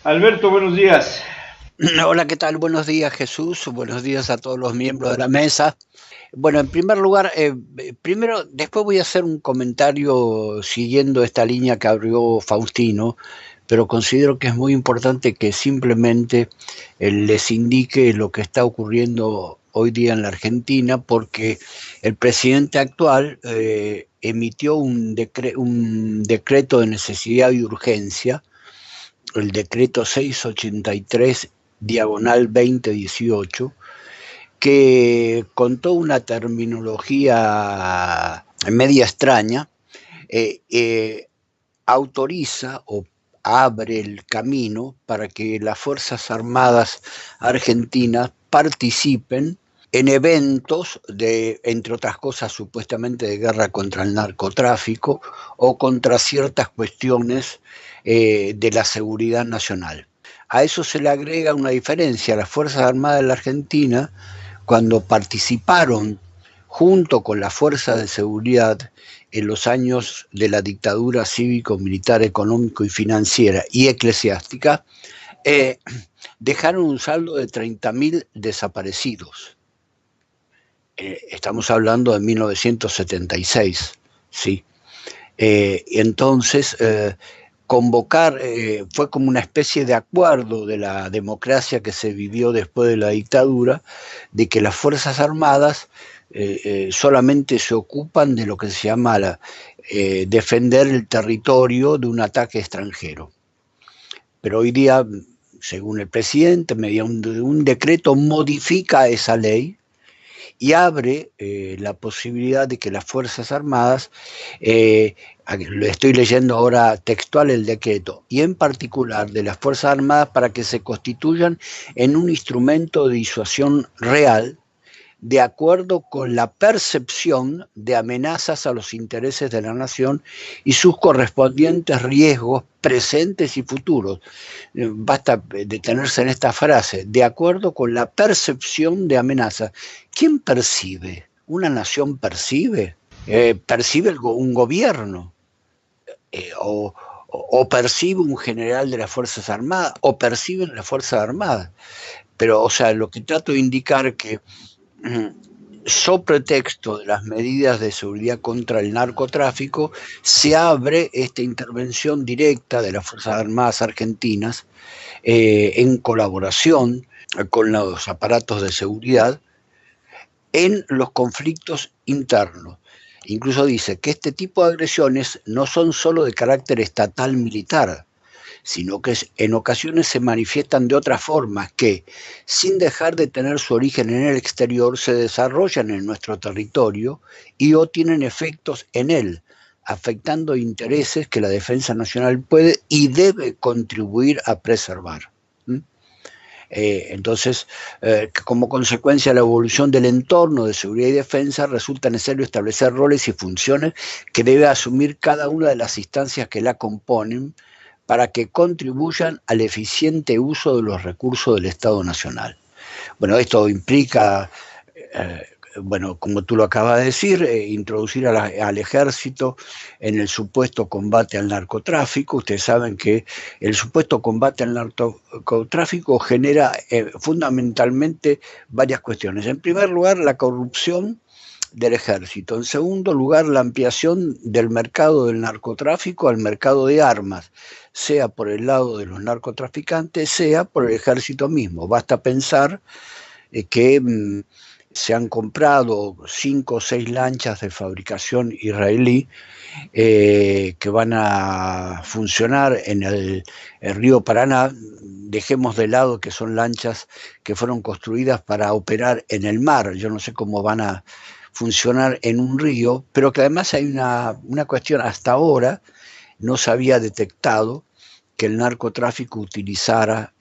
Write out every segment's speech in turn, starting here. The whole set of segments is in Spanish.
Alberto, buenos días. Hola, ¿qué tal? Buenos días, Jesús. Buenos días a todos los miembros de la mesa. Bueno, en primer lugar, primero, después voy a hacer un comentario siguiendo esta línea que abrió Faustino, pero considero que es muy importante que simplemente les indique lo que está ocurriendo hoy día en la Argentina, porque el presidente actual emitió un decreto de necesidad y urgencia, el decreto 683 diagonal 2018, que con toda una terminología media extraña, eh, eh, autoriza o abre el camino para que las Fuerzas Armadas argentinas participen en eventos de, entre otras cosas, supuestamente de guerra contra el narcotráfico o contra ciertas cuestiones de la seguridad nacional. A eso se le agrega una diferencia. Las Fuerzas Armadas de la Argentina, cuando participaron junto con las fuerzas de seguridad en los años de la dictadura cívico-militar, económico y financiera y eclesiástica, eh, dejaron un saldo de 30.000 desaparecidos. Estamos hablando de 1976, ¿sí? Entonces, convocar, fue como una especie de acuerdo de la democracia que se vivió después de la dictadura, de que las Fuerzas Armadas solamente se ocupan de lo que se llama defender el territorio de un ataque extranjero. Pero hoy día, según el presidente, mediante un decreto, modifica esa ley y abre la posibilidad de que las Fuerzas Armadas, lo estoy leyendo ahora textual el decreto, y en particular de las Fuerzas Armadas para que se constituyan en un instrumento de disuasión real de acuerdo con la percepción de amenazas a los intereses de la nación y sus correspondientes riesgos presentes y futuros. Basta detenerse en esta frase, de acuerdo con la percepción de amenazas. ¿Quién percibe? ¿Una nación percibe? ¿Percibe un gobierno? O percibe un general de las Fuerzas Armadas? ¿O perciben las Fuerzas Armadas? Pero, o sea, lo que trato de indicar que so pretexto de las medidas de seguridad contra el narcotráfico, se abre esta intervención directa de las Fuerzas Armadas argentinas en colaboración con los aparatos de seguridad en los conflictos internos. Incluso dice que este tipo de agresiones no son solo de carácter estatal militar, sino que en ocasiones se manifiestan de otras formas que, sin dejar de tener su origen en el exterior, se desarrollan en nuestro territorio y o tienen efectos en él, afectando intereses que la defensa nacional puede y debe contribuir a preservar. Entonces, como consecuencia de la evolución del entorno de seguridad y defensa, resulta necesario establecer roles y funciones que debe asumir cada una de las instancias que la componen para que contribuyan al eficiente uso de los recursos del Estado Nacional. Bueno, esto implica, eh, bueno, como tú lo acabas de decir, introducir al ejército en el supuesto combate al narcotráfico. Ustedes saben que el supuesto combate al narcotráfico genera fundamentalmente varias cuestiones. En primer lugar, la corrupción del ejército. En segundo lugar, la ampliación del mercado del narcotráfico al mercado de armas, sea por el lado de los narcotraficantes, sea por el ejército mismo. Basta pensar que se han comprado 5 o 6 lanchas de fabricación israelí que van a funcionar en el río Paraná. Dejemos de lado que son lanchas que fueron construidas para operar en el mar. Yo no sé cómo van a funcionar en un río, pero que además hay una cuestión, hasta ahora no se había detectado que el narcotráfico utilizara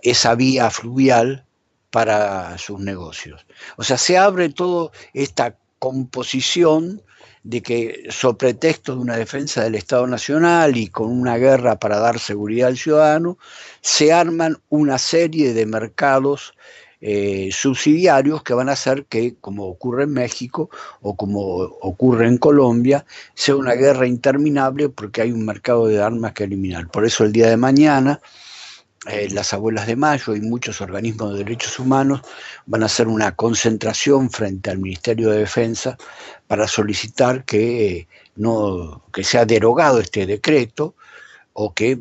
esa vía fluvial para sus negocios. O sea, se abre toda esta composición de que, so pretexto de una defensa del Estado Nacional y con una guerra para dar seguridad al ciudadano, se arman una serie de mercados subsidiarios que van a hacer que, como ocurre en México o como ocurre en Colombia, sea una guerra interminable porque hay un mercado de armas que eliminar. Por eso el día de mañana las Abuelas de Mayo y muchos organismos de derechos humanos van a hacer una concentración frente al Ministerio de Defensa para solicitar que, que sea derogado este decreto o que,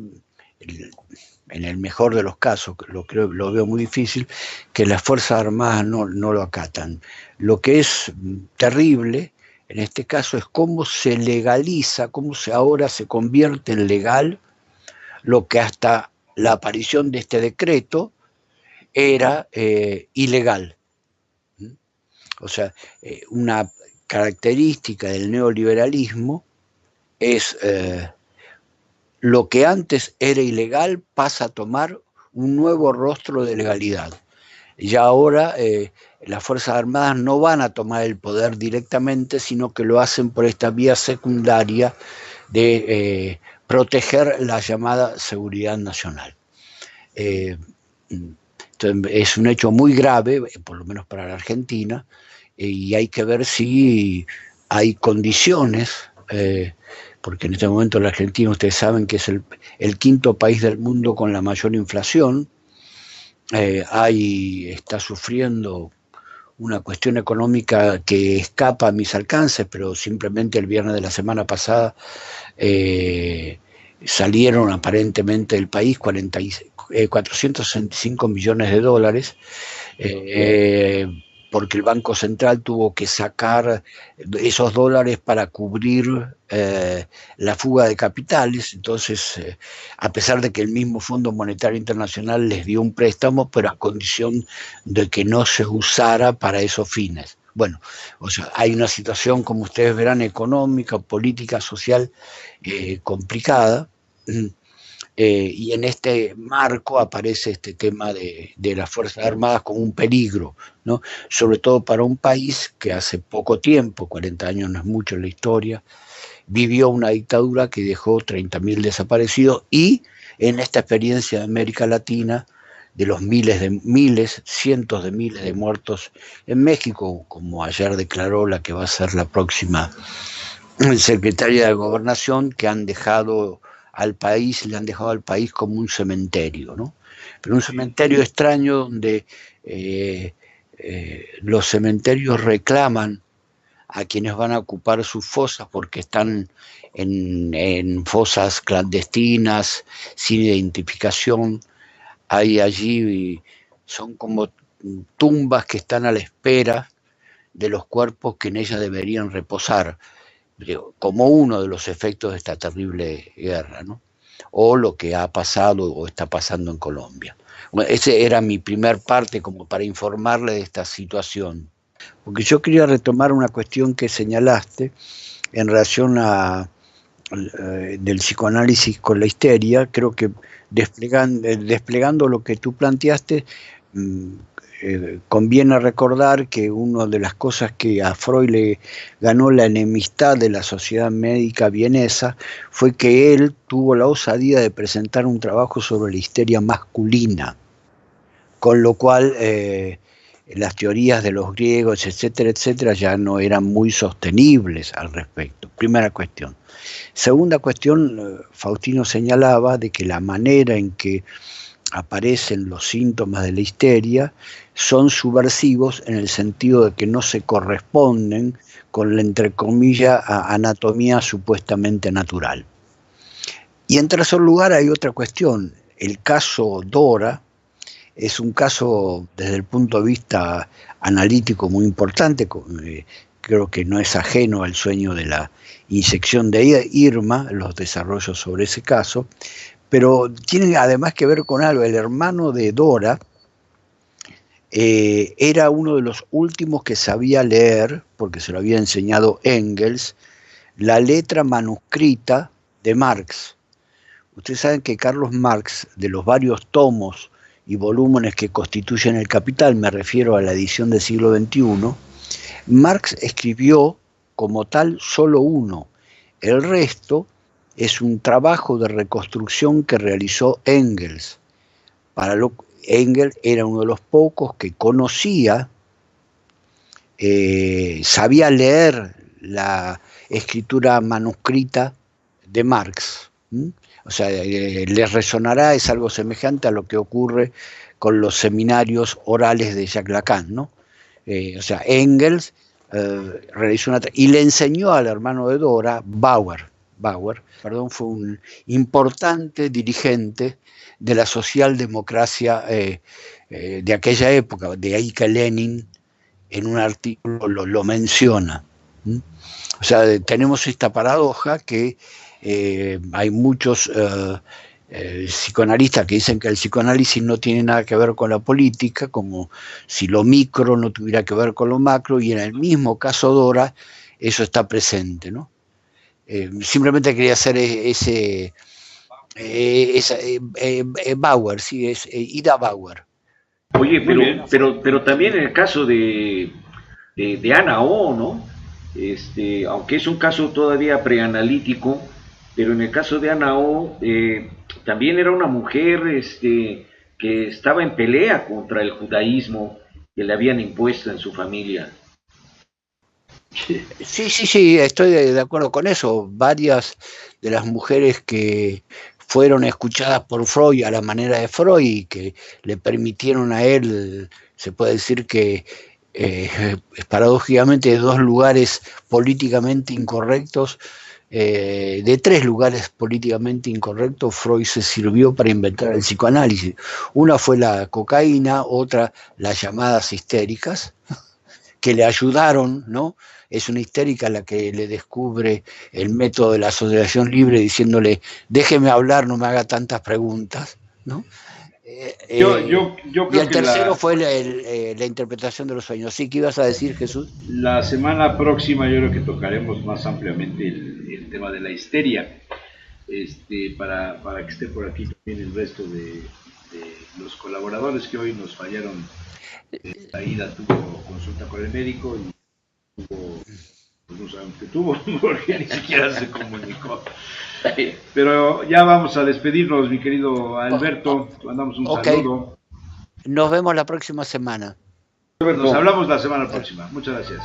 en el mejor de los casos, lo veo muy difícil, que las Fuerzas Armadas no lo acatan. Lo que es terrible en este caso es cómo se legaliza, cómo ahora se convierte en legal lo que hasta la aparición de este decreto era ilegal. O sea, una característica del neoliberalismo es lo que antes era ilegal pasa a tomar un nuevo rostro de legalidad. Ya ahora las Fuerzas Armadas no van a tomar el poder directamente, sino que lo hacen por esta vía secundaria de proteger la llamada seguridad nacional. Es un hecho muy grave, por lo menos para la Argentina, y hay que ver si hay condiciones, porque en este momento la Argentina, ustedes saben que es el quinto país del mundo con la mayor inflación, está sufriendo una cuestión económica que escapa a mis alcances, pero simplemente el viernes de la semana pasada salieron aparentemente del país 465 millones de dólares, porque el Banco Central tuvo que sacar esos dólares para cubrir la fuga de capitales. Entonces, a pesar de que el mismo Fondo Monetario Internacional les dio un préstamo, pero a condición de que no se usara para esos fines. Bueno, o sea, hay una situación, como ustedes verán, económica, política, social, complicada. Y en este marco aparece este tema de las Fuerzas Armadas como un peligro, ¿no? Sobre todo para un país que hace poco tiempo, 40 años no es mucho en la historia, vivió una dictadura que dejó 30.000 desaparecidos, y en esta experiencia de América Latina, de los cientos de miles de muertos en México, como ayer declaró la que va a ser la próxima secretaria de Gobernación, que han dejado al país, le han dejado al país como un cementerio, ¿no? Pero un cementerio extraño donde los cementerios reclaman a quienes van a ocupar sus fosas porque están en fosas clandestinas, sin identificación. Hay allí, son como tumbas que están a la espera de los cuerpos que en ellas deberían reposar, como uno de los efectos de esta terrible guerra, ¿no? O lo que ha pasado o está pasando en Colombia. Bueno, ese era mi primer parte como para informarle de esta situación. Porque yo quería retomar una cuestión que señalaste en relación del psicoanálisis con la histeria. Creo que desplegando lo que tú planteaste, conviene recordar que una de las cosas que a Freud le ganó la enemistad de la sociedad médica vienesa fue que él tuvo la osadía de presentar un trabajo sobre la histeria masculina, con lo cual las teorías de los griegos, etcétera, etcétera, ya no eran muy sostenibles al respecto. Primera cuestión. Segunda cuestión, Faustino señalaba de que la manera en que aparecen los síntomas de la histeria son subversivos en el sentido de que no se corresponden con la, entre comillas, anatomía supuestamente natural. Y en tercer lugar hay otra cuestión. El caso Dora es un caso desde el punto de vista analítico muy importante. Creo que no es ajeno al sueño de la inyección de Irma, los desarrollos sobre ese caso, pero tiene además que ver con algo. El hermano de Dora era uno de los últimos que sabía leer, porque se lo había enseñado Engels, la letra manuscrita de Marx. Ustedes saben que Carlos Marx, de los varios tomos y volúmenes que constituyen el Capital, me refiero a la edición del siglo XXI, Marx escribió como tal solo uno. El resto es un trabajo de reconstrucción que realizó Engels, Engels era uno de los pocos que conocía, sabía leer la escritura manuscrita de Marx. O sea, les resonará, es algo semejante a lo que ocurre con los seminarios orales de Jacques Lacan, ¿no? O sea, Engels realizó y le enseñó al hermano de Dora, Bauer, fue un importante dirigente de la socialdemocracia de aquella época, de ahí que Lenin en un artículo lo menciona. O sea, tenemos esta paradoja que hay muchos psicoanalistas que dicen que el psicoanálisis no tiene nada que ver con la política, como si lo micro no tuviera que ver con lo macro, y en el mismo caso Dora eso está presente, ¿no? Simplemente quería hacer Bauer, sí, es Ida Bauer. Oye, pero también en el caso de Ana O, ¿no? Aunque es un caso todavía preanalítico, pero en el caso de Ana O, también era una mujer que estaba en pelea contra el judaísmo que le habían impuesto en su familia. Sí, estoy de acuerdo con eso. Varias de las mujeres que fueron escuchadas por Freud a la manera de Freud y que le permitieron a él, se puede decir que paradójicamente de dos lugares políticamente incorrectos, de tres lugares políticamente incorrectos, Freud se sirvió para inventar el psicoanálisis. Una fue la cocaína, otra las llamadas histéricas, que le ayudaron, ¿no? Es una histérica la que le descubre el método de la asociación libre diciéndole, déjeme hablar, no me haga tantas preguntas, ¿no? Yo creo y el que tercero fue la interpretación de los sueños. ¿Sí? ¿Qué ibas a decir, Jesús? La semana próxima yo creo que tocaremos más ampliamente el tema de la histeria, para que esté por aquí también el resto de los colaboradores que hoy nos fallaron. Aida tuvo consulta con el médico y tuvo, pues no sabemos qué tuvo, porque ni siquiera se comunicó. Pero ya vamos a despedirnos, mi querido Alberto. Mandamos un saludo. Nos vemos la próxima semana. Nos hablamos la semana próxima. Muchas gracias.